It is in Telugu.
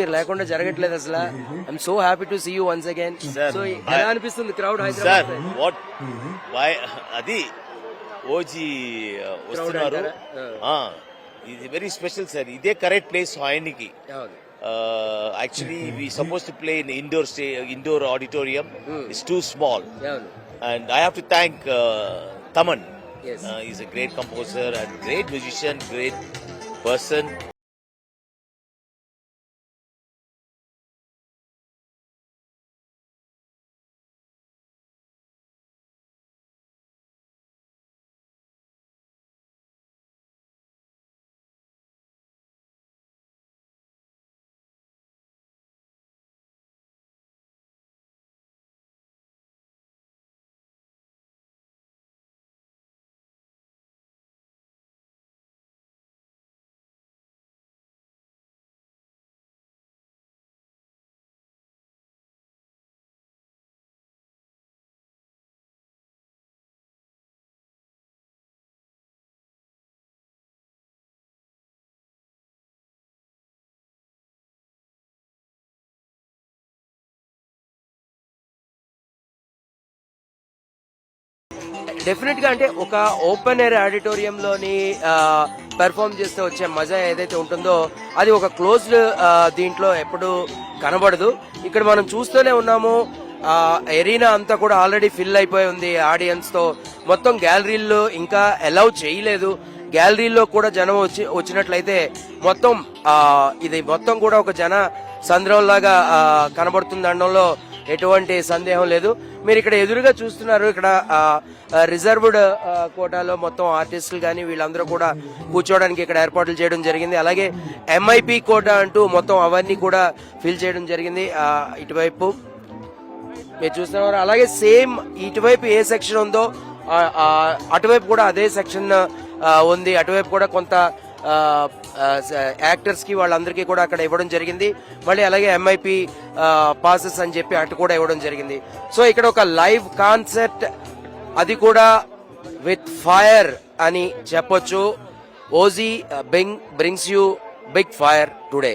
మీరు లేకుండా జరగట్లేదు అసలు. I'm so happy to see you once again. So ఎలా అనిపిస్తుంది crowd sir? Hyderabad? What why అది ఓజీ వస్తున్నారు. ఇది వెరీ స్పెషల్ సార్. ఇదే కరెక్ట్ ప్లేస్ ఆయనకి. Actually, we supposed to play in indoor auditorium. It's too small. And I have to thank Taman. Yes. He's a great composer and great musician, great person. Definite గా అంటే ఒక ఓపెన్ ఎయిర్ ఆడిటోరియంలోని పెర్ఫార్మ్ చేస్తే వచ్చే మజా ఏదైతే ఉంటుందో అది ఒక క్లోజ్డ్ దీంట్లో ఎప్పుడు కనబడదు. ఇక్కడ మనం చూస్తూనే ఉన్నాము, ఎరీనా అంతా కూడా ఆల్రెడీ ఫిల్ అయిపోయి ఉంది ఆడియన్స్ తో. మొత్తం గ్యాలరీల్లో ఇంకా అలౌ చేయలేదు. గ్యాలరీలో కూడా జనం వచ్చినట్లయితే మొత్తం ఇది మొత్తం కూడా ఒక జన సంద్రం లాగా కనబడుతుంది అనడంలో ఎటువంటి సందేహం లేదు. మీరు ఇక్కడ ఎదురుగా చూస్తున్నారు, ఇక్కడ రిజర్వ్డ్ కోటాలో మొత్తం ఆర్టిస్టులు కానీ వీళ్ళందరూ కూడా కూర్చోవడానికి ఇక్కడ ఏర్పాట్లు చేయడం జరిగింది. అలాగే ఎంఐపి కోటా అంటూ మొత్తం అవన్నీ కూడా ఫిల్ చేయడం జరిగింది. ఇటువైపు మీరు చూస్తున్నారు. అలాగే సేమ్ ఇటువైపు ఏ సెక్షన్ ఉందో అటువైపు కూడా అదే సెక్షన్ ఉంది. అటువైపు కూడా కొంత యాక్టర్స్ కి వాళ్ళందరికీ కూడా అక్కడ ఇవ్వడం జరిగింది. మళ్ళీ అలాగే ఎంఐపి పాసెస్ అని చెప్పి అటు కూడా ఇవ్వడం జరిగింది. సో ఇక్కడ ఒక లైవ్ కాన్సర్ట్, అది కూడా విత్ ఫైర్ అని చెప్పొచ్చు. OG brings you big fire today.